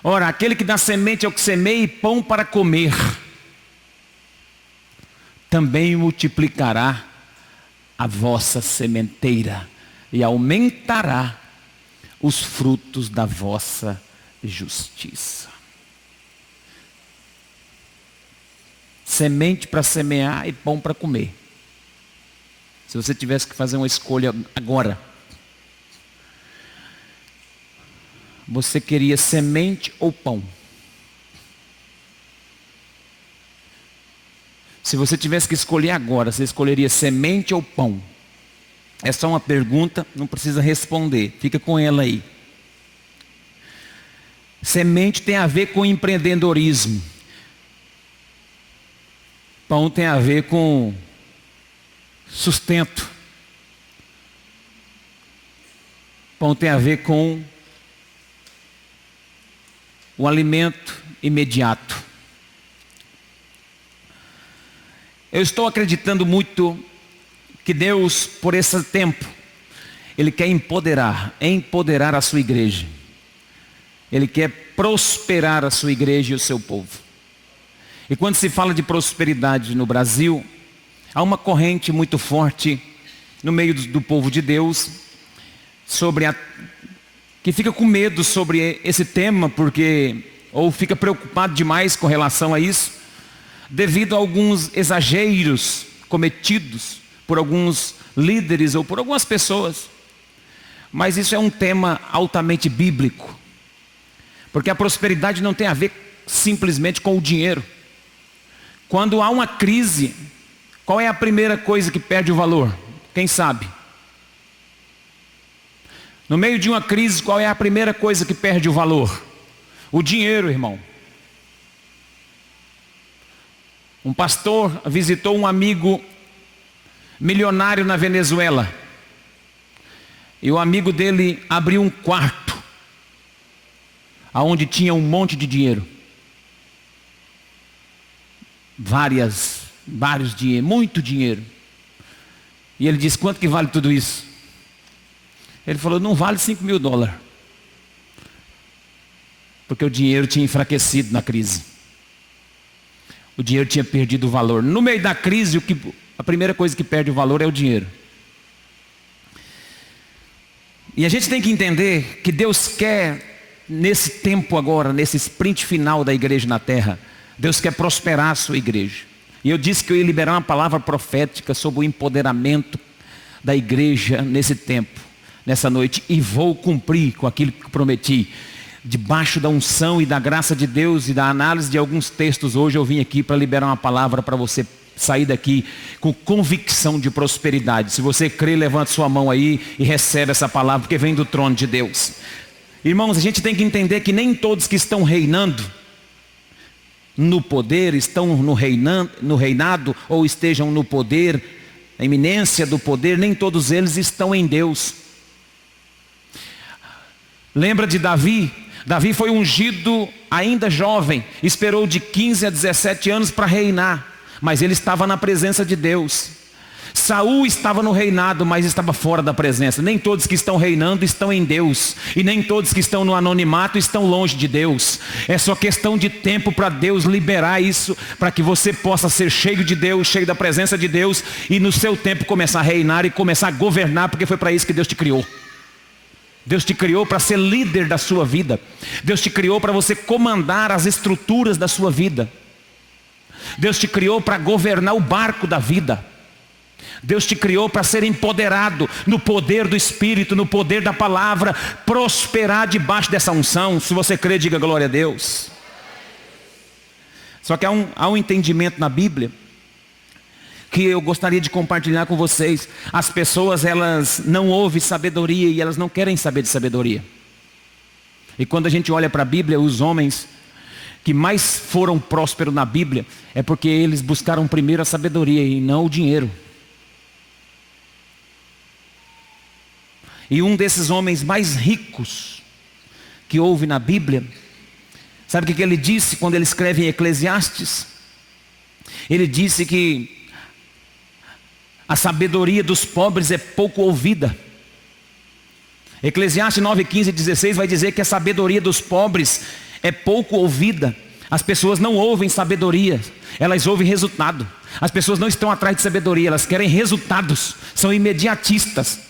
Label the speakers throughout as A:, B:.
A: Ora, aquele que dá semente ao que semeia e pão para comer, também multiplicará a vossa sementeira e aumentará os frutos da vossa justiça. Semente para semear e pão para comer. Se você tivesse que fazer uma escolha agora, você queria semente ou pão? Se você tivesse que escolher agora, você escolheria semente ou pão? É só uma pergunta, não precisa responder, fica com ela aí. Semente tem a ver com empreendedorismo. Pão tem a ver com sustento. Pão tem a ver com o alimento imediato. Eu estou acreditando muito que Deus, por esse tempo, Ele quer empoderar a sua igreja. Ele quer prosperar a sua igreja e o seu povo. E quando se fala de prosperidade no Brasil, há uma corrente muito forte no meio do povo de Deus, que fica com medo sobre esse tema, ou fica preocupado demais com relação a isso, devido a alguns exageros cometidos por alguns líderes ou por algumas pessoas. Mas isso é um tema altamente bíblico, porque a prosperidade não tem a ver simplesmente com o dinheiro. Quando há uma crise, qual é a primeira coisa que perde o valor? Quem sabe? No meio de uma crise, qual é a primeira coisa que perde o valor? O dinheiro, irmão. Um pastor visitou um amigo milionário na Venezuela. E o amigo dele abriu um quarto, onde tinha um monte de dinheiro. Vários dinheiro, muito dinheiro. E ele disse: quanto que vale tudo isso? Ele falou: não vale $5.000. Porque o dinheiro tinha enfraquecido na crise. O dinheiro tinha perdido o valor. No meio da crise, a primeira coisa que perde o valor é o dinheiro. E a gente tem que entender que Deus quer, nesse tempo agora, nesse sprint final da igreja na terra, Deus quer prosperar a sua igreja. E eu disse que eu ia liberar uma palavra profética sobre o empoderamento da igreja nesse tempo, nessa noite. E vou cumprir com aquilo que prometi. Debaixo da unção e da graça de Deus e da análise de alguns textos, hoje eu vim aqui para liberar uma palavra para você sair daqui com convicção de prosperidade. Se você crê, levante sua mão aí e recebe essa palavra, porque vem do trono de Deus. Irmãos, a gente tem que entender que nem todos que estão reinando no poder, estão no reinado, ou estejam no poder, na iminência do poder, nem todos eles estão em Deus. Lembra de Davi? Davi foi ungido ainda jovem, esperou de 15 a 17 anos para reinar, mas ele estava na presença de Deus. Saul estava no reinado, mas estava fora da presença. Nem todos que estão reinando estão em Deus, e nem todos que estão no anonimato estão longe de Deus. É só questão de tempo para Deus liberar isso, para que você possa ser cheio de Deus, cheio da presença de Deus, e no seu tempo começar a reinar e começar a governar, porque foi para isso que Deus te criou. Deus te criou para ser líder da sua vida. Deus te criou para você comandar as estruturas da sua vida. Deus te criou para governar o barco da vida. Deus te criou para ser empoderado no poder do Espírito, no poder da palavra, prosperar debaixo dessa unção. Se você crê, diga glória a Deus. Só que há um entendimento na Bíblia que eu gostaria de compartilhar com vocês. As pessoas, elas não ouvem sabedoria e elas não querem saber de sabedoria. E quando a gente olha para a Bíblia, os homens que mais foram prósperos na Bíblia é porque eles buscaram primeiro a sabedoria e não o dinheiro. E um desses homens mais ricos que houve na Bíblia, sabe o que ele disse quando ele escreve em Eclesiastes? Ele disse que a sabedoria dos pobres é pouco ouvida. Eclesiastes 9:15 e 16 vai dizer que a sabedoria dos pobres é pouco ouvida. As pessoas não ouvem sabedoria, elas ouvem resultado. As pessoas não estão atrás de sabedoria, elas querem resultados, são imediatistas.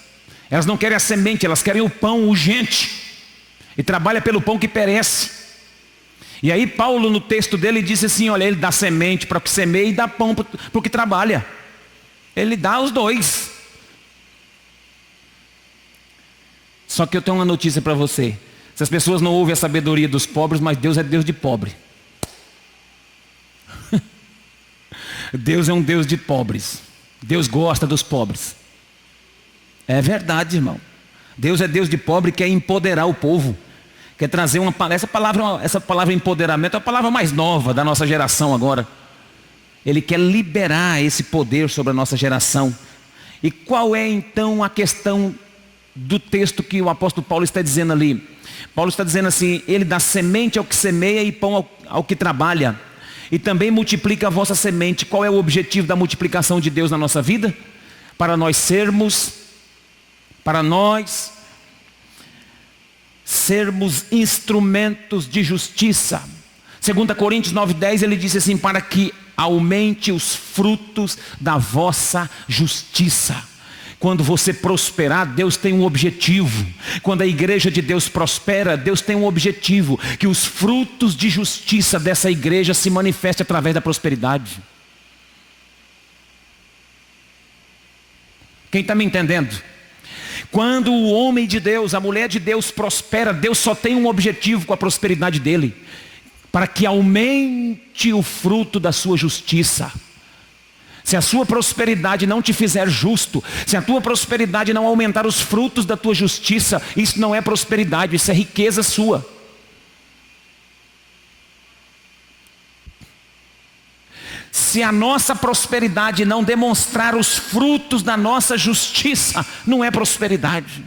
A: Elas não querem a semente, elas querem o pão urgente. E trabalha pelo pão que perece. E aí Paulo no texto dele disse assim, olha, ele dá semente para o que semeia e dá pão para o que trabalha. Ele dá os dois. Só que eu tenho uma notícia para você. Essas pessoas não ouvem a sabedoria dos pobres, mas Deus é Deus de pobre. Deus é um Deus de pobres. Deus gosta dos pobres. É verdade, irmão. Deus é Deus de pobre, quer empoderar o povo. Quer trazer essa palavra empoderamento é a palavra mais nova da nossa geração agora. Ele quer liberar esse poder sobre a nossa geração. E qual é então a questão do texto que o apóstolo Paulo está dizendo ali? Paulo está dizendo assim, ele dá semente ao que semeia e pão ao que trabalha. E também multiplica a vossa semente. Qual é o objetivo da multiplicação de Deus na nossa vida? Para nós sermos instrumentos de justiça. 2 Coríntios 9:10 ele disse assim, para que aumente os frutos da vossa justiça. Quando você prosperar, Deus tem um objetivo. Quando a igreja de Deus prospera, Deus tem um objetivo, que os frutos de justiça dessa igreja se manifestem através da prosperidade. Quem está me entendendo? Quando o homem de Deus, a mulher de Deus prospera, Deus só tem um objetivo com a prosperidade dele, para que aumente o fruto da sua justiça. Se a sua prosperidade não te fizer justo, se a tua prosperidade não aumentar os frutos da tua justiça, isso não é prosperidade, isso é riqueza sua. Se a nossa prosperidade não demonstrar os frutos da nossa justiça, não é prosperidade.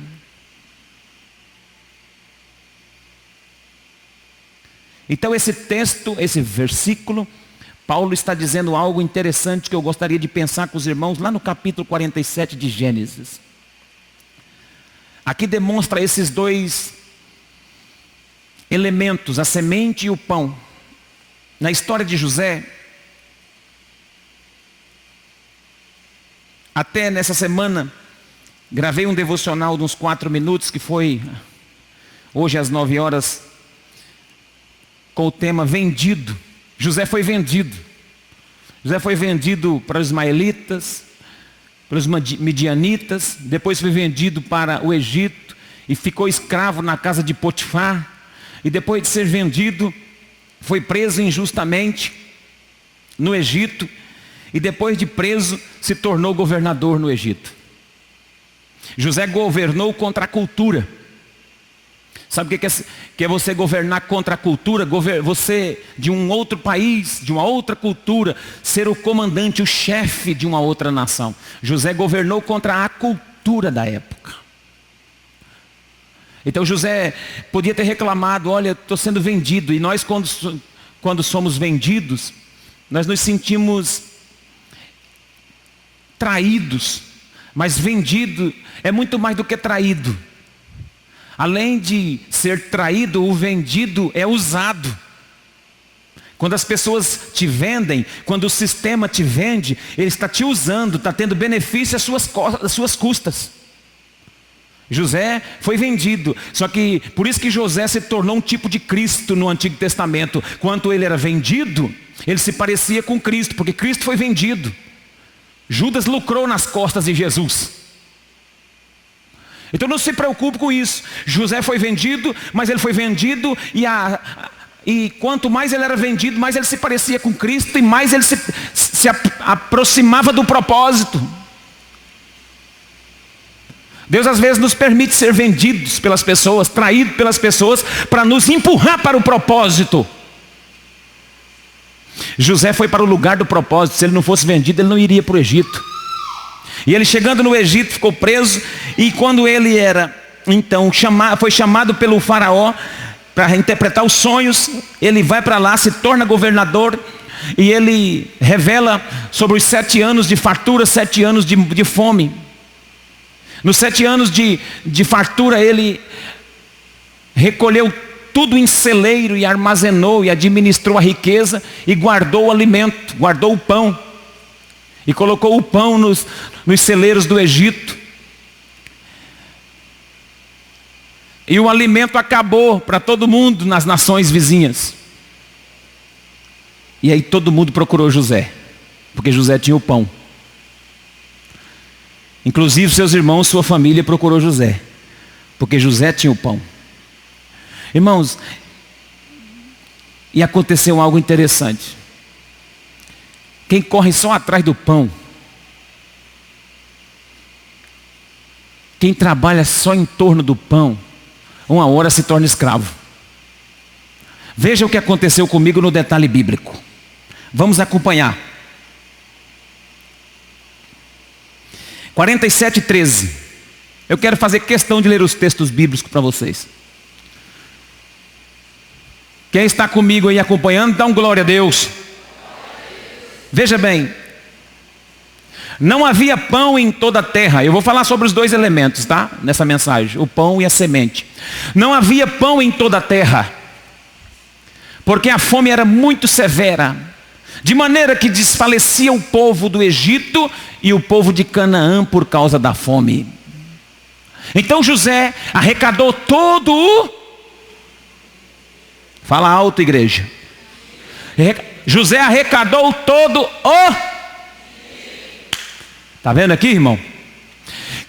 A: Então esse texto, esse versículo, Paulo está dizendo algo interessante que eu gostaria de pensar com os irmãos lá no capítulo 47 de Gênesis. Aqui demonstra esses dois elementos, a semente e o pão. Na história de José, até nessa semana, gravei um devocional de uns 4 minutos, que foi hoje às 9 horas, com o tema vendido. José foi vendido. José foi vendido para os ismaelitas, para os midianitas, depois foi vendido para o Egito e ficou escravo na casa de Potifar. E depois de ser vendido, foi preso injustamente no Egito. E depois de preso, se tornou governador no Egito. José governou contra a cultura. Sabe o que é você governar contra a cultura? Você de um outro país, de uma outra cultura, ser o comandante, o chefe de uma outra nação. José governou contra a cultura da época. Então José podia ter reclamado, olha, estou sendo vendido. E nós quando somos vendidos, nós nos sentimos traídos. Mas vendido é muito mais do que traído. Além de ser traído, o vendido é usado. Quando as pessoas te vendem, quando o sistema te vende, ele está te usando, está tendo benefício às suas custas. José foi vendido, só que por isso que José se tornou um tipo de Cristo no Antigo Testamento. Quando ele era vendido, ele se parecia com Cristo, porque Cristo foi vendido. Judas lucrou nas costas de Jesus. Então não se preocupe com isso. José foi vendido, mas ele foi vendido e quanto mais ele era vendido, mais ele se parecia com Cristo e mais ele se aproximava do propósito. Deus às vezes nos permite ser vendidos pelas pessoas, traídos pelas pessoas, para nos empurrar para o propósito. José foi para o lugar do propósito. Se ele não fosse vendido, ele não iria para o Egito. E ele chegando no Egito ficou preso. E quando ele foi chamado pelo faraó para interpretar os sonhos, ele vai para lá, se torna governador. E ele revela sobre os 7 anos de fartura, 7 anos de fome. Nos 7 anos de fartura ele recolheu tudo em celeiro e armazenou e administrou a riqueza e guardou o alimento, guardou o pão. E colocou o pão nos celeiros do Egito. E o alimento acabou para todo mundo nas nações vizinhas. E aí todo mundo procurou José, porque José tinha o pão. Inclusive seus irmãos, sua família procurou José, porque José tinha o pão. Irmãos, e aconteceu algo interessante. Quem corre só atrás do pão, quem trabalha só em torno do pão, uma hora se torna escravo. Veja o que aconteceu comigo no detalhe bíblico. Vamos acompanhar. 47:13. Eu quero fazer questão de ler os textos bíblicos para vocês. Quem está comigo aí acompanhando, dá um glória a Deus. Veja bem, não havia pão em toda a terra. Eu vou falar sobre os dois elementos, tá? Nessa mensagem, o pão e a semente. Não havia pão em toda a terra, porque a fome era muito severa, de maneira que desfalecia o povo do Egito e o povo de Canaã por causa da fome. Então José arrecadou todo o... Fala alto, igreja. José arrecadou todo o... Está vendo aqui, irmão?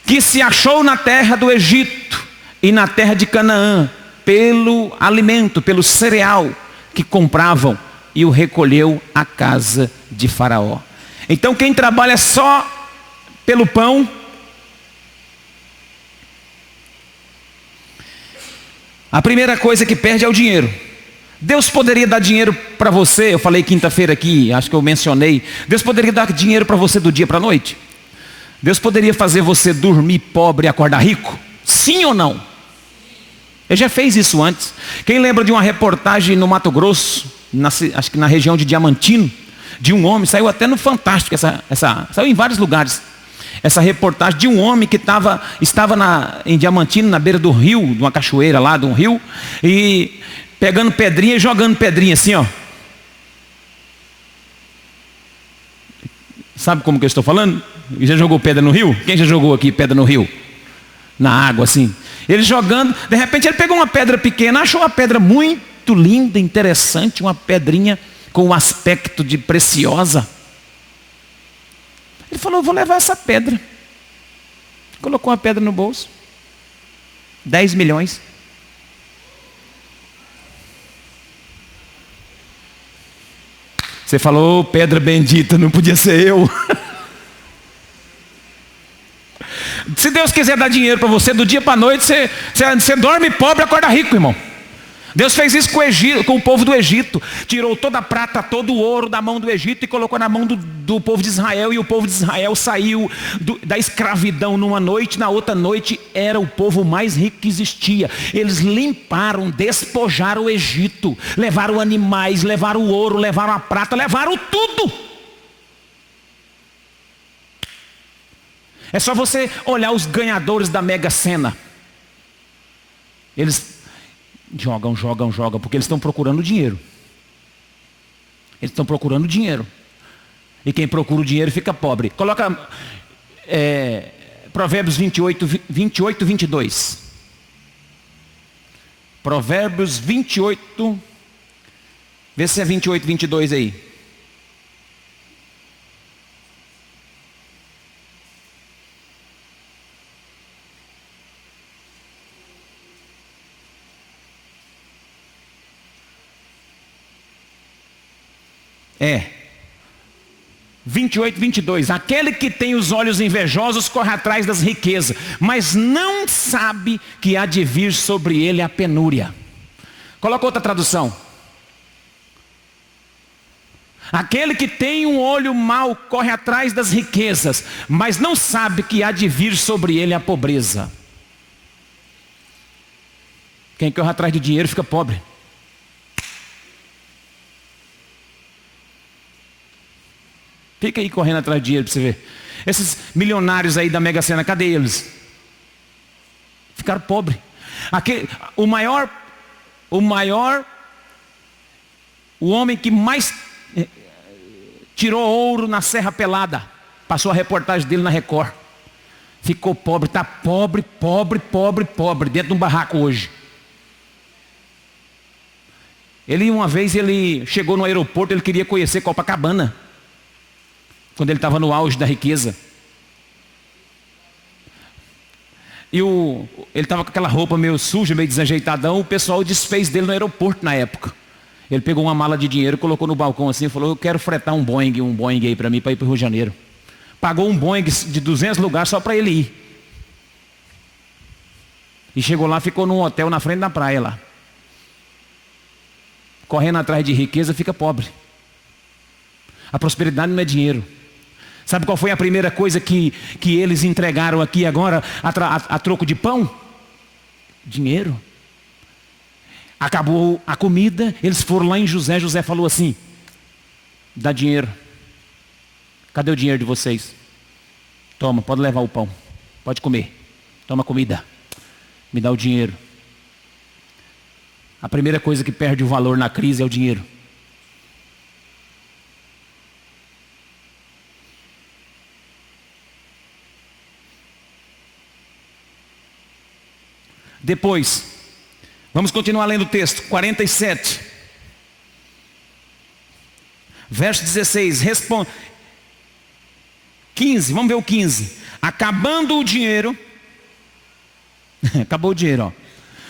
A: Que se achou na terra do Egito e na terra de Canaã, pelo alimento, pelo cereal que compravam, e o recolheu à casa de Faraó. Então quem trabalha só pelo pão, a primeira coisa que perde é o dinheiro. Deus poderia dar dinheiro para você, eu falei quinta-feira aqui, acho que eu mencionei. Deus poderia dar dinheiro para você do dia para a noite? Deus poderia fazer você dormir pobre e acordar rico? Sim ou não? Ele já fez isso antes. Quem lembra de uma reportagem no Mato Grosso, acho que na região de Diamantino, de um homem, saiu até no Fantástico, saiu em vários lugares, essa reportagem de um homem que estava em Diamantino, na beira do rio, de uma cachoeira lá, de um rio, e pegando pedrinha e jogando pedrinha assim, ó. Sabe como que eu estou falando? Já jogou pedra no rio? Quem já jogou aqui pedra no rio? Na água assim. Ele jogando, de repente ele pegou uma pedra pequena, achou uma pedra muito linda, interessante, uma pedrinha com um aspecto de preciosa. Ele falou, vou levar essa pedra. Colocou uma pedra no bolso. 10 milhões. Você falou, pedra bendita, não podia ser eu. Se Deus quiser dar dinheiro para você, do dia para a noite, você dorme pobre e acorda rico, irmão. Deus fez isso com o povo do Egito. Tirou toda a prata, todo o ouro da mão do Egito e colocou na mão do povo de Israel. E o povo de Israel saiu da escravidão numa noite. Na outra noite era o povo mais rico que existia. Eles limparam, despojaram o Egito. Levaram animais, levaram o ouro, levaram a prata, levaram tudo. É só você olhar os ganhadores da Mega Sena. Eles jogam, porque eles estão procurando dinheiro. Eles estão procurando dinheiro. E quem procura o dinheiro fica pobre. Coloca Provérbios 28, 22. Provérbios 28. Vê se é 28, 22 aí. É 28, 22. Aquele que tem os olhos invejosos corre atrás das riquezas, mas não sabe que há de vir sobre ele a penúria. Coloca outra tradução. Aquele que tem um olho mau corre atrás das riquezas, mas não sabe que há de vir sobre ele a pobreza. Quem corre atrás de dinheiro fica pobre. Fica aí correndo atrás de dinheiro para você ver. Esses milionários aí da Mega Sena, cadê eles? Ficaram pobres. O maior o homem que mais tirou ouro na Serra Pelada. Passou a reportagem dele na Record. Ficou pobre, está pobre, dentro de um barraco hoje. Uma vez ele chegou no aeroporto, ele queria conhecer Copacabana. Quando ele estava no auge da riqueza. E ele estava com aquela roupa meio suja, meio desajeitadão. O pessoal desfez dele no aeroporto na época. Ele pegou uma mala de dinheiro, colocou no balcão assim e falou: eu quero fretar um Boeing aí para mim, para ir para o Rio de Janeiro. Pagou um Boeing de 200 lugares só para ele ir. E chegou lá, ficou num hotel na frente da praia lá. Correndo atrás de riqueza, fica pobre. A prosperidade não é dinheiro. Sabe qual foi a primeira coisa que eles entregaram aqui agora a troco de pão? Dinheiro. Acabou a comida, eles foram lá em José. José falou assim: dá dinheiro. Cadê o dinheiro de vocês? Toma, pode levar o pão. Pode comer. Toma comida. Me dá o dinheiro. A primeira coisa que perde o valor na crise é o dinheiro. Depois, vamos continuar lendo o texto, 47. Verso 16, 15, vamos ver o 15. Acabando o dinheiro, acabou o dinheiro, ó.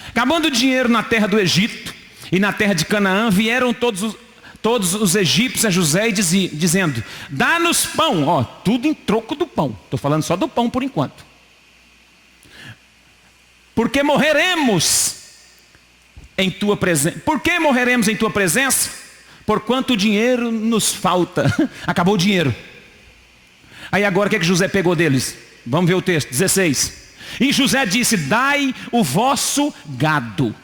A: Acabando o dinheiro na terra do Egito e na terra de Canaã, vieram todos os egípcios a José e dizendo: dá-nos pão, ó, tudo em troco do pão. Estou falando só do pão por enquanto. Porque morreremos em tua presença. Por que morreremos em tua presença? Porquanto o dinheiro nos falta. Acabou o dinheiro. Aí agora o que José pegou deles? Vamos ver o texto, 16. E José disse: dai o vosso gado,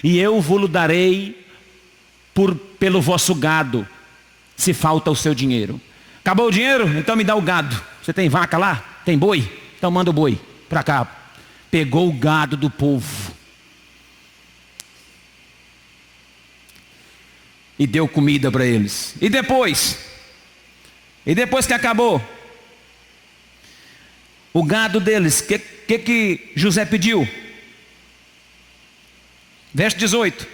A: e eu vou-lo darei pelo vosso gado, se falta o seu dinheiro. Acabou o dinheiro? Então me dá o gado. Você tem vaca lá? Tem boi? Então manda o boi para cá. Pegou o gado do povo e deu comida para eles. E depois que acabou o gado deles, que José pediu? Verso 18.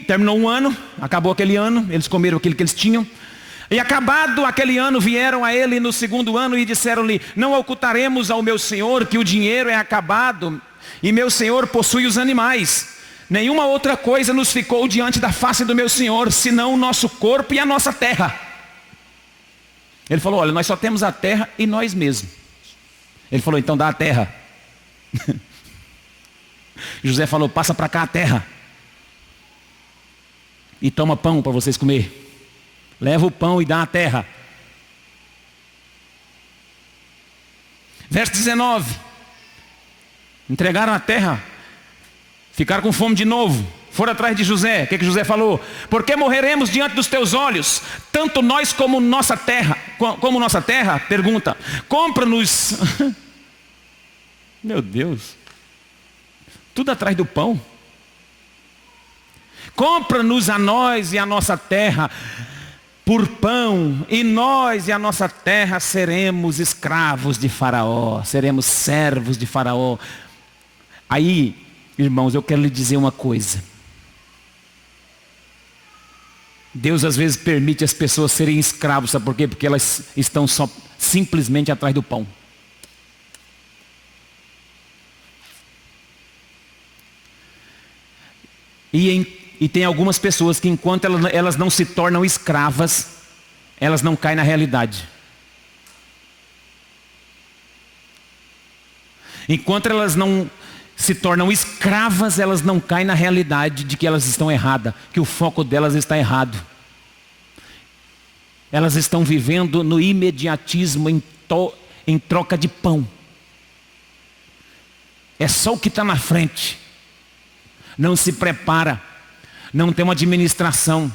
A: Terminou um ano, acabou aquele ano, eles comeram aquilo que eles tinham. E acabado aquele ano, vieram a ele no segundo ano e disseram-lhe: não ocultaremos ao meu senhor que o dinheiro é acabado e meu senhor possui os animais. Nenhuma outra coisa nos ficou diante da face do meu senhor, senão o nosso corpo e a nossa terra. Ele falou: olha, nós só temos a terra e nós mesmos. Ele falou: então dá a terra. José falou: passa para cá a terra e toma pão para vocês comer. Leva o pão e dá a terra. Verso 19. Entregaram a terra, ficaram com fome de novo, foram atrás de José. O que José falou? Porque morreremos diante dos teus olhos, tanto nós como nossa terra. Como nossa terra? Pergunta: compra-nos. Meu Deus, tudo atrás do pão. Compra-nos a nós e a nossa terra por pão, e nós e a nossa terra seremos escravos de Faraó, seremos servos de Faraó. Aí, irmãos, eu quero lhe dizer uma coisa. Deus às vezes permite as pessoas serem escravos, sabe por quê? Porque elas estão só simplesmente atrás do pão. E tem algumas pessoas que enquanto elas não se tornam escravas, elas não caem na realidade. Enquanto elas não se tornam escravas, elas não caem na realidade de que elas estão erradas, que o foco delas está errado. Elas estão vivendo no imediatismo em troca de pão. É só o que está na frente. Não se prepara. Não tem uma administração.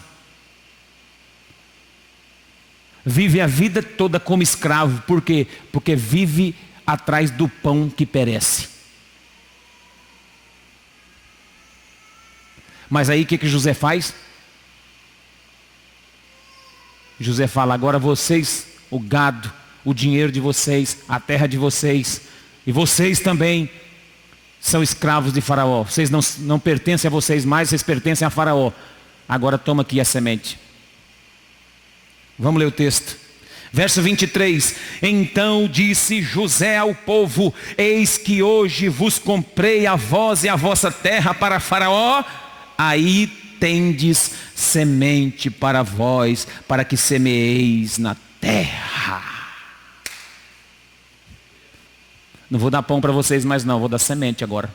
A: Vive a vida toda como escravo. Por quê? Porque vive atrás do pão que perece. Mas aí o que José faz? José fala: agora vocês, o gado, o dinheiro de vocês, a terra de vocês, e vocês também são escravos de Faraó. Vocês não pertencem a vocês mais, vocês pertencem a Faraó. Agora toma aqui a semente. Vamos ler o texto. Verso 23. Então disse José ao povo: eis que hoje vos comprei a vós e a vossa terra para Faraó. Aí tendes semente para vós, para que semeeis na terra. Não vou dar pão para vocês mais não, vou dar semente agora.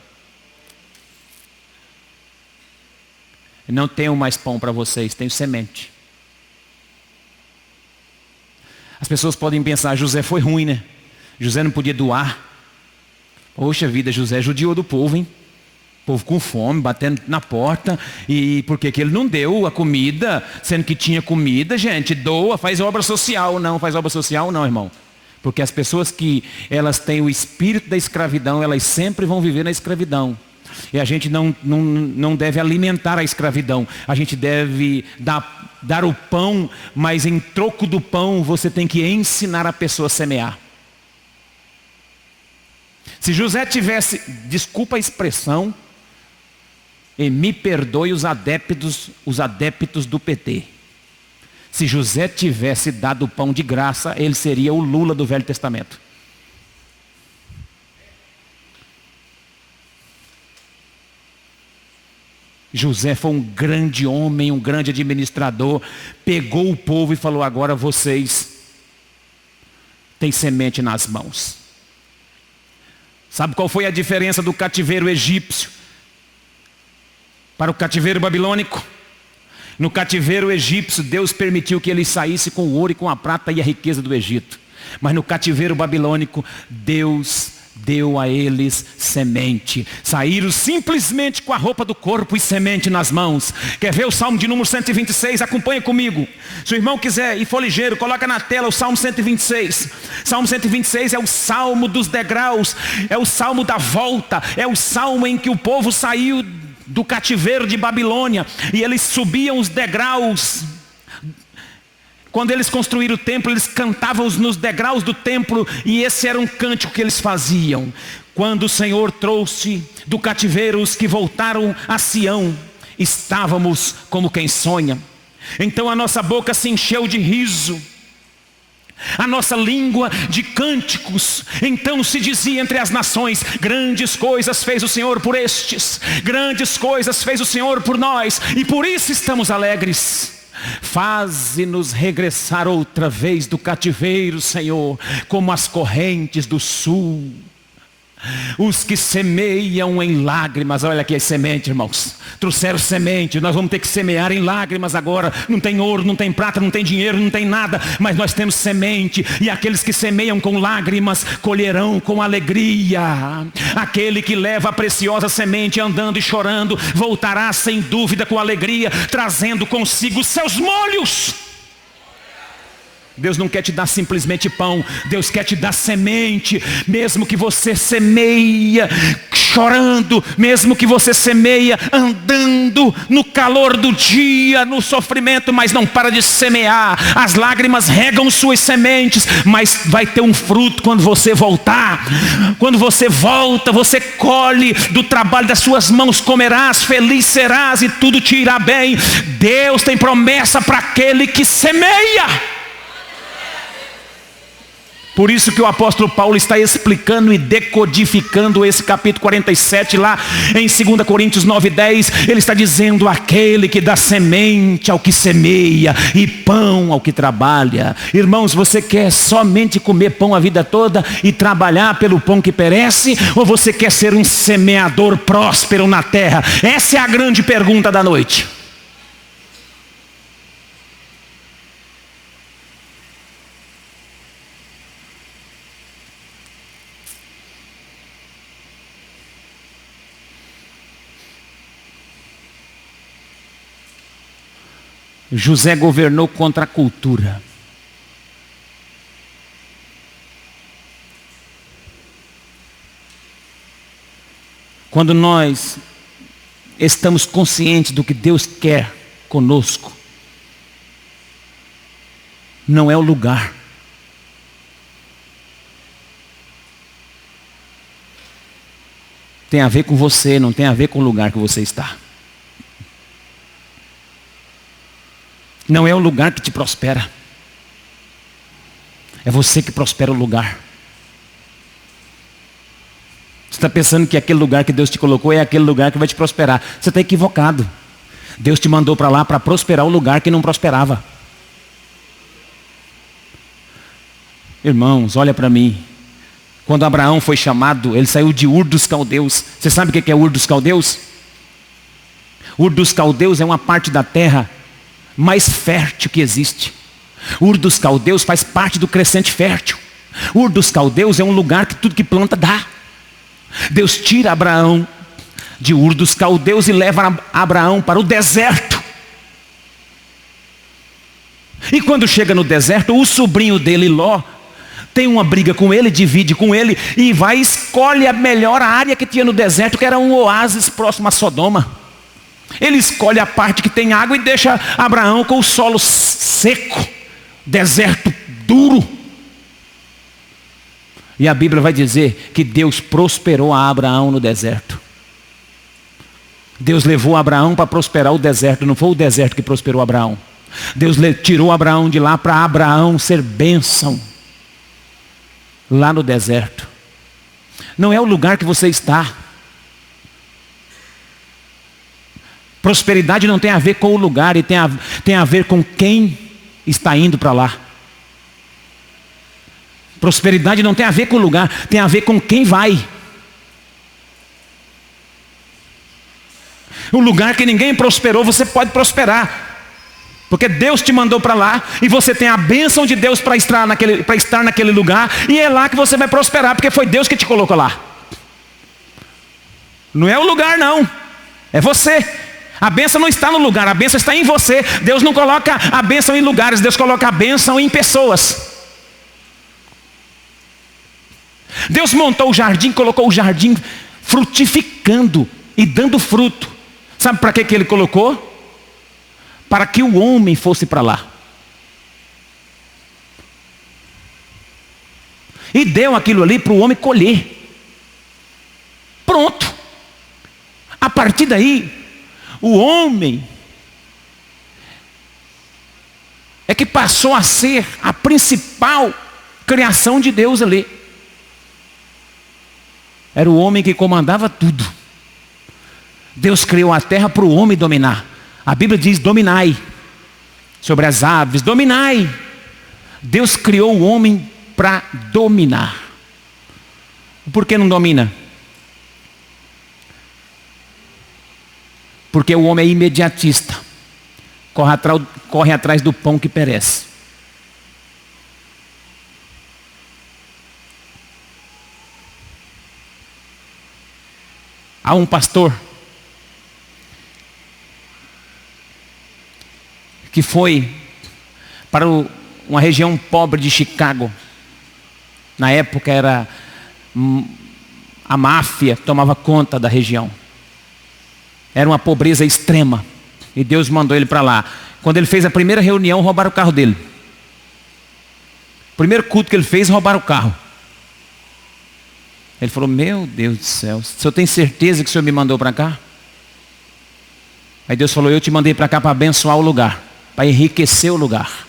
A: Não tenho mais pão para vocês, tenho semente. As pessoas podem pensar: José foi ruim, né? José não podia doar. Poxa vida, José judiou do povo, hein? Povo com fome, batendo na porta. E por que ele não deu a comida? Sendo que tinha comida, gente, doa, faz obra social. Não faz obra social não, irmão. Porque as pessoas que elas têm o espírito da escravidão, elas sempre vão viver na escravidão. E a gente não deve alimentar a escravidão. A gente deve dar o pão, mas em troco do pão você tem que ensinar a pessoa a semear. Se José tivesse, desculpa a expressão, e me perdoe os adeptos do PT. Se José tivesse dado o pão de graça, ele seria o Lula do Velho Testamento. José foi um grande homem, um grande administrador. Pegou o povo e falou: agora vocês têm semente nas mãos. Sabe qual foi a diferença do cativeiro egípcio para o cativeiro babilônico? No cativeiro egípcio, Deus permitiu que eles saíssem com o ouro e com a prata e a riqueza do Egito. Mas no cativeiro babilônico, Deus deu a eles semente. Saíram simplesmente com a roupa do corpo e semente nas mãos. Quer ver o Salmo de número 126? Acompanha comigo. Se o irmão quiser e for ligeiro, coloca na tela o Salmo 126. Salmo 126 é o Salmo dos degraus, é o Salmo da volta, é o Salmo em que o povo saiu do cativeiro de Babilônia e eles subiam os degraus. Quando eles construíram o templo, eles cantavam nos degraus do templo, e esse era um cântico que eles faziam. Quando o Senhor trouxe do cativeiro os que voltaram a Sião, estávamos como quem sonha. Então a nossa boca se encheu de riso, a nossa língua de cânticos. Então se dizia entre as nações: grandes coisas fez o Senhor por estes, grandes coisas fez o Senhor por nós, e por isso estamos alegres. Faze-nos regressar outra vez do cativeiro, Senhor, como as correntes do sul. Os que semeiam em lágrimas, olha aqui as sementes, irmãos, trouxeram semente. Nós vamos ter que semear em lágrimas agora. Não tem ouro, não tem prata, não tem dinheiro, não tem nada, mas nós temos semente. E aqueles que semeiam com lágrimas colherão com alegria. Aquele que leva a preciosa semente andando e chorando voltará sem dúvida com alegria, trazendo consigo os seus molhos. Deus não quer te dar simplesmente pão, Deus quer te dar semente. Mesmo que você semeia chorando, mesmo que você semeia andando no calor do dia, no sofrimento, mas não para de semear. As lágrimas regam suas sementes, mas vai ter um fruto quando você voltar. Quando você volta, você colhe do trabalho das suas mãos, comerás, feliz serás e tudo te irá bem. Deus tem promessa para aquele que semeia. Por isso que o apóstolo Paulo está explicando e decodificando esse capítulo 47 lá em 2 Coríntios 9:10. Ele está dizendo: aquele que dá semente ao que semeia e pão ao que trabalha. Irmãos, você quer somente comer pão a vida toda e trabalhar pelo pão que perece? Ou você quer ser um semeador próspero na terra? Essa é a grande pergunta da noite. José governou contra a cultura. Quando nós estamos conscientes do que Deus quer conosco, não é o lugar. Tem a ver com você, não tem a ver com o lugar que você está. Não é o lugar que te prospera. É você que prospera o lugar. Você está pensando que aquele lugar que Deus te colocou é aquele lugar que vai te prosperar. Você está equivocado. Deus te mandou para lá para prosperar o lugar que não prosperava. Irmãos, olha para mim. Quando Abraão foi chamado, ele saiu de Ur dos Caldeus. Você sabe o que é Ur dos Caldeus? Ur dos Caldeus é uma parte da terra mais fértil que existe. Ur dos Caldeus faz parte do crescente fértil. Ur dos Caldeus é um lugar que tudo que planta dá. Deus tira Abraão de Ur dos Caldeus e leva Abraão para o deserto. E quando chega no deserto, o sobrinho dele, Ló, tem uma briga com ele, divide com ele e vai e escolhe a melhor área que tinha no deserto, que era um oásis próximo a Sodoma. Ele escolhe a parte que tem água e deixa Abraão com o solo seco, deserto duro. E a Bíblia vai dizer que Deus prosperou a Abraão no deserto. Deus levou Abraão para prosperar o deserto, não foi o deserto que prosperou Abraão. Deus tirou Abraão de lá para Abraão ser bênção lá no deserto. Não é o lugar que você está. Prosperidade não tem a ver com o lugar, e tem a ver com quem está indo para lá. Prosperidade não tem a ver com o lugar, tem a ver com quem vai. O lugar que ninguém prosperou, você pode prosperar. Porque Deus te mandou para lá e você tem a bênção de Deus para estar naquele lugar, e é lá que você vai prosperar, porque foi Deus que te colocou lá. Não é o lugar não, é você. A bênção não está no lugar, a bênção está em você. Deus não coloca a bênção em lugares, Deus coloca a bênção em pessoas. Deus montou o jardim, colocou o jardim frutificando e dando fruto. Sabe para que Ele colocou? Para que o homem fosse para lá. E deu aquilo ali para o homem colher. Pronto. A partir daí, o homem é que passou a ser a principal criação de Deus ali. Era o homem que comandava tudo. Deus criou a terra para o homem dominar. A Bíblia diz: dominai sobre as aves, dominai. Deus criou o homem para dominar. Por que não domina? Porque o homem é imediatista. Corre atrás do pão que perece. Há um pastor que foi para uma região pobre de Chicago. Na época era a máfia tomava conta da região. Era uma pobreza extrema. E Deus mandou ele para lá. Quando ele fez a primeira reunião, roubaram o carro dele. O primeiro culto que ele fez, roubaram o carro. Ele falou: meu Deus do céu, o senhor tem certeza que o senhor me mandou para cá? Aí Deus falou: eu te mandei para cá para abençoar o lugar, para enriquecer o lugar.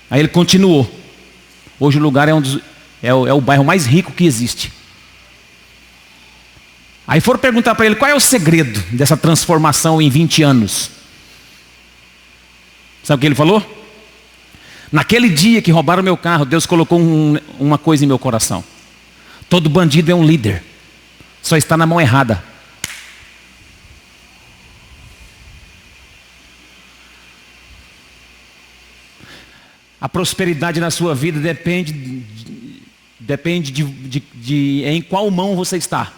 A: Aí ele continuou. Hoje o lugar é o bairro mais rico que existe. Aí foram perguntar para ele: qual é o segredo dessa transformação em 20 anos? Sabe o que ele falou? Naquele dia que roubaram meu carro, Deus colocou uma coisa em meu coração: todo bandido é um líder, só está na mão errada. A prosperidade na sua vida depende de em qual mão você está.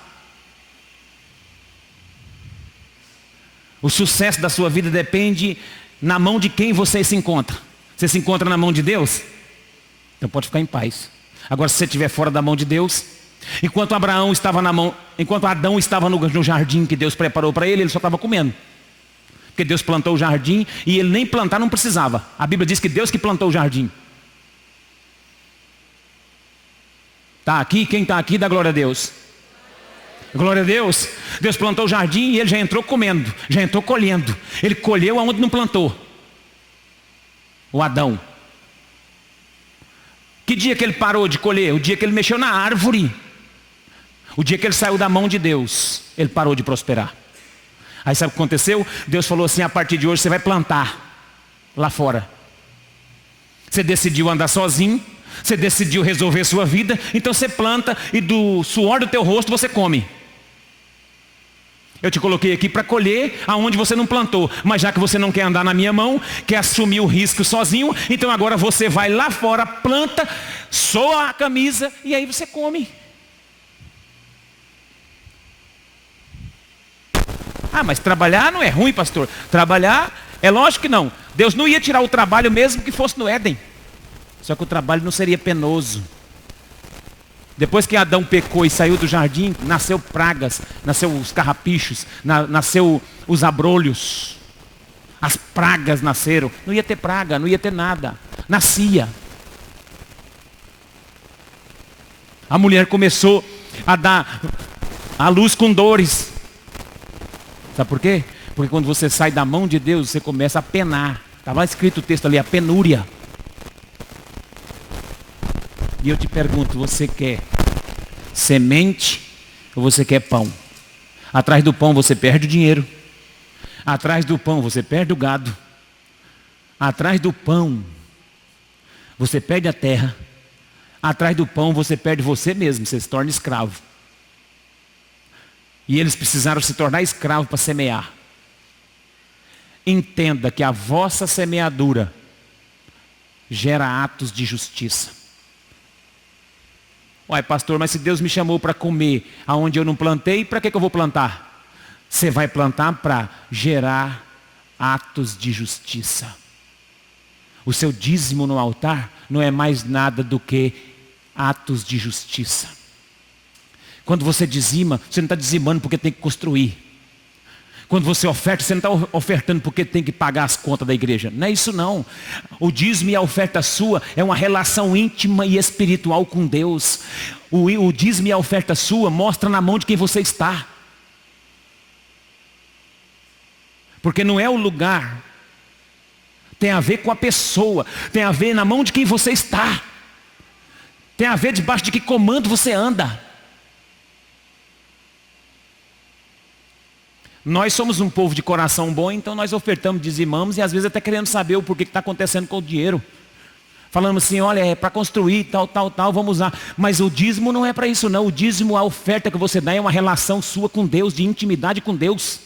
A: O sucesso da sua vida depende na mão de quem você se encontra. Você se encontra na mão de Deus? Então pode ficar em paz. Agora, se você estiver fora da mão de Deus, Enquanto Adão estava no jardim que Deus preparou para ele só estava comendo. Porque Deus plantou o jardim e ele nem plantar não precisava. A Bíblia diz que Deus que plantou o jardim. Está aqui? Quem está aqui dá glória a Deus. Glória a Deus. Deus plantou o jardim e ele já entrou comendo, já entrou colhendo. Ele colheu aonde não plantou. O Adão. Que dia que ele parou de colher? O dia que ele mexeu na árvore. O dia que ele saiu da mão de Deus, ele parou de prosperar. Aí sabe o que aconteceu? Deus falou assim: a partir de hoje você vai plantar lá fora. Você decidiu andar sozinho, você decidiu resolver sua vida, então você planta e do suor do teu rosto você come. Eu te coloquei aqui para colher aonde você não plantou, mas já que você não quer andar na minha mão, quer assumir o risco sozinho, então agora você vai lá fora, planta, soa a camisa e aí você come. Ah, mas trabalhar não é ruim, pastor. Trabalhar, é lógico que não. Deus não ia tirar o trabalho mesmo que fosse no Éden. Só que o trabalho não seria penoso. Depois que Adão pecou e saiu do jardim, nasceu pragas, nasceu os carrapichos, nasceu os abrolhos. As pragas nasceram. Não ia ter praga, não ia ter nada. Nascia. A mulher começou a dar a luz com dores. Sabe por quê? Porque quando você sai da mão de Deus, você começa a penar. Estava escrito o texto ali, a penúria. E eu te pergunto, você quer semente ou você quer pão? Atrás do pão você perde o dinheiro. Atrás do pão você perde o gado. Atrás do pão você perde a terra. Atrás do pão você perde você mesmo, você se torna escravo. E eles precisaram se tornar escravos para semear. Entenda que a vossa semeadura gera atos de justiça. Uai, pastor, mas se Deus me chamou para comer aonde eu não plantei, para que eu vou plantar? Você vai plantar para gerar atos de justiça. O seu dízimo no altar não é mais nada do que atos de justiça. Quando você dizima, você não está dizimando porque tem que construir. Quando você oferta, você não está ofertando porque tem que pagar as contas da igreja. Não é isso não. O dízimo e a oferta sua é uma relação íntima e espiritual com Deus. O dízimo e a oferta sua mostra na mão de quem você está. Porque não é o lugar. Tem a ver com a pessoa. Tem a ver na mão de quem você está. Tem a ver debaixo de que comando você anda. Nós somos um povo de coração bom, então nós ofertamos, dizimamos e às vezes até querendo saber o porquê que está acontecendo com o dinheiro. Falando assim, olha, é para construir, tal, vamos usar. Mas o dízimo não é para isso não. O dízimo, a oferta que você dá é uma relação sua com Deus, de intimidade com Deus.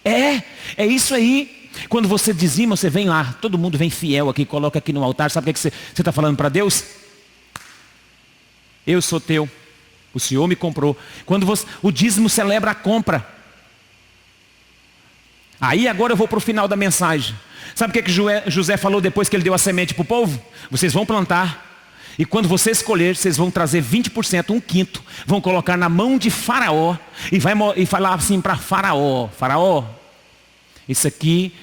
A: É isso aí. Quando você dizima, você vem lá, todo mundo vem fiel aqui, coloca aqui no altar. Sabe o que você está falando para Deus? Eu sou teu, o Senhor me comprou. O dízimo celebra a compra. Aí agora eu vou para o final da mensagem. Sabe o que José falou depois que ele deu a semente para o povo? Vocês vão plantar. E quando vocês colher, vocês vão trazer 20%, um quinto. Vão colocar na mão de Faraó. E falar assim para Faraó. Faraó, isso aqui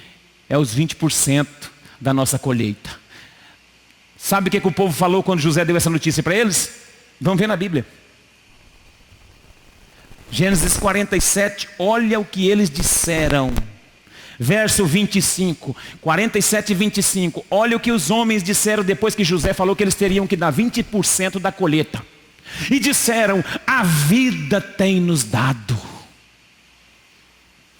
A: é os 20% da nossa colheita. Sabe o que o povo falou quando José deu essa notícia para eles? Vamos ver na Bíblia. Gênesis 47, olha o que eles disseram. Verso 25, 47 e 25. Olha o que os homens disseram depois que José falou que eles teriam que dar 20% da colheita. E disseram, a vida tem nos dado.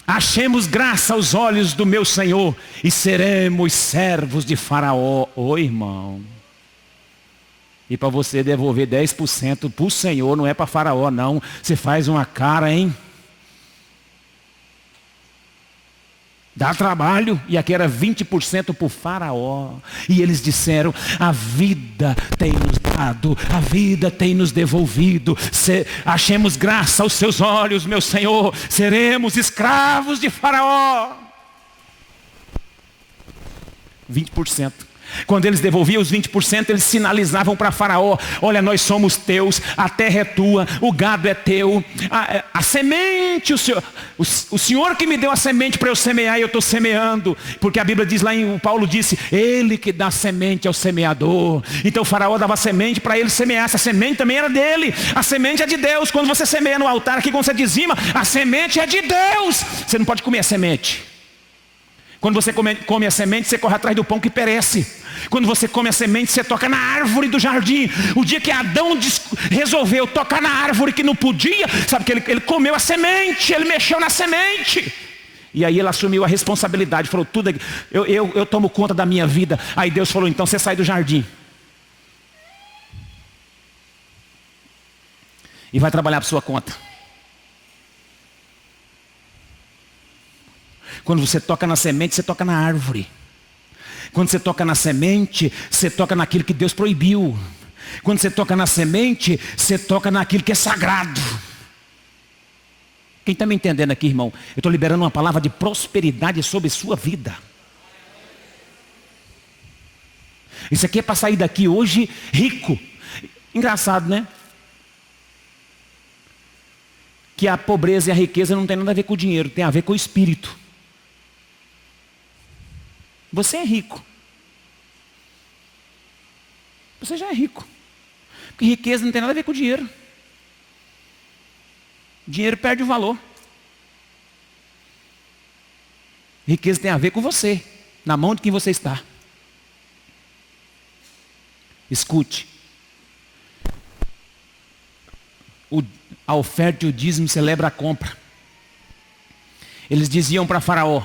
A: Achemos graça aos olhos do meu Senhor e seremos servos de Faraó. Ô irmão. E para você devolver 10% para o Senhor, não é para Faraó não. Você faz uma cara, hein? Dá trabalho, e aqui era 20% para o Faraó. E eles disseram, a vida tem nos dado, a vida tem nos devolvido. Achemos graça aos seus olhos, meu Senhor, seremos escravos de Faraó. 20%. Quando eles devolviam os 20%, eles sinalizavam para Faraó: olha, nós somos teus, a terra é tua, o gado é teu, a semente, o Senhor que me deu a semente para eu semear, e eu estou semeando. Porque a Bíblia diz lá, o Paulo disse, ele que dá semente ao semeador. Então o Faraó dava semente para ele semear, essa semente também era dele, a semente é de Deus. Quando você semeia no altar aqui, quando você dizima, a semente é de Deus. Você não pode comer a semente. Quando você come a semente, você corre atrás do pão que perece. Quando você come a semente, você toca na árvore do jardim. O dia que Adão resolveu tocar na árvore que não podia, sabe que ele comeu a semente, ele mexeu na semente. E aí ele assumiu a responsabilidade, falou, tudo aqui, eu tomo conta da minha vida. Aí Deus falou, então você sai do jardim e vai trabalhar por sua conta. Quando você toca na semente, você toca na árvore. Quando você toca na semente, você toca naquilo que Deus proibiu. Quando você toca na semente, você toca naquilo que é sagrado. Quem está me entendendo aqui, irmão? Eu estou liberando uma palavra de prosperidade sobre sua vida. Isso aqui é para sair daqui hoje rico. Engraçado, né? Que a pobreza e a riqueza não tem nada a ver com o dinheiro, tem a ver com o espírito. Você é rico. Você já é rico. Porque riqueza não tem nada a ver com dinheiro. Dinheiro perde o valor. Riqueza tem a ver com você, na mão de quem você está. Escute. A oferta e o dízimo celebra a compra. Eles diziam para Faraó: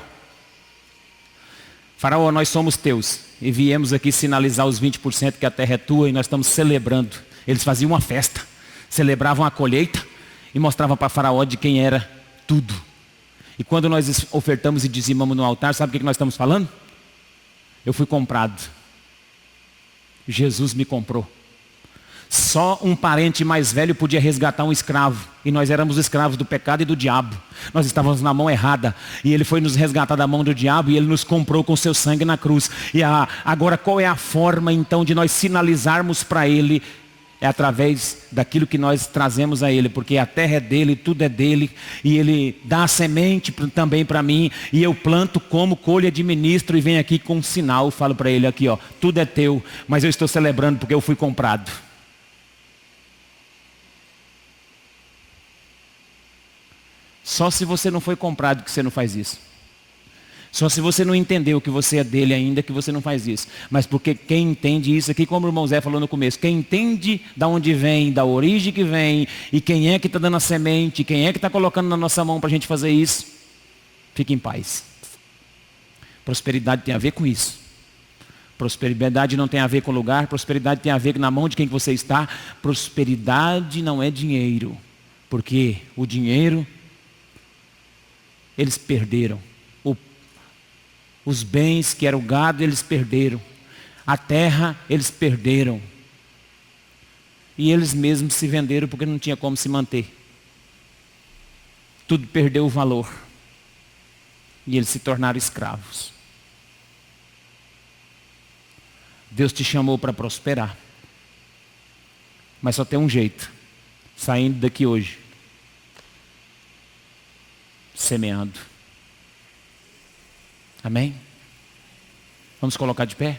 A: Faraó, nós somos teus e viemos aqui sinalizar os 20% que a terra é tua e nós estamos celebrando. Eles faziam uma festa, celebravam a colheita e mostravam para Faraó de quem era tudo. E quando nós ofertamos e dizimamos no altar, sabe o que nós estamos falando? Eu fui comprado. Jesus me comprou. Só um parente mais velho podia resgatar um escravo. E nós éramos escravos do pecado e do diabo. Nós estávamos na mão errada. E ele foi nos resgatar da mão do diabo e ele nos comprou com seu sangue na cruz. E agora qual é a forma então de nós sinalizarmos para ele? É através daquilo que nós trazemos a ele. Porque a terra é dele, tudo é dele. E ele dá a semente também para mim. E eu planto, como, colho, administro. E venho aqui com um sinal. Falo para ele aqui, ó, tudo é teu. Mas eu estou celebrando porque eu fui comprado. Só se você não foi comprado que você não faz isso. Só se você não entendeu que você é dele ainda que você não faz isso. Mas porque quem entende isso aqui, como o irmão Zé falou no começo, quem entende da onde vem, da origem que vem, e quem é que está dando a semente, quem é que está colocando na nossa mão para a gente fazer isso, fique em paz. Prosperidade tem a ver com isso. Prosperidade não tem a ver com lugar, prosperidade tem a ver na mão de quem você está. Prosperidade não é dinheiro, porque o dinheiro eles perderam. Os bens que era o gado, eles perderam. A terra, eles perderam. E eles mesmos se venderam porque não tinha como se manter. Tudo perdeu o valor. E eles se tornaram escravos. Deus te chamou para prosperar. Mas só tem um jeito. Saindo daqui hoje. Semeando. Amém? Vamos colocar de pé?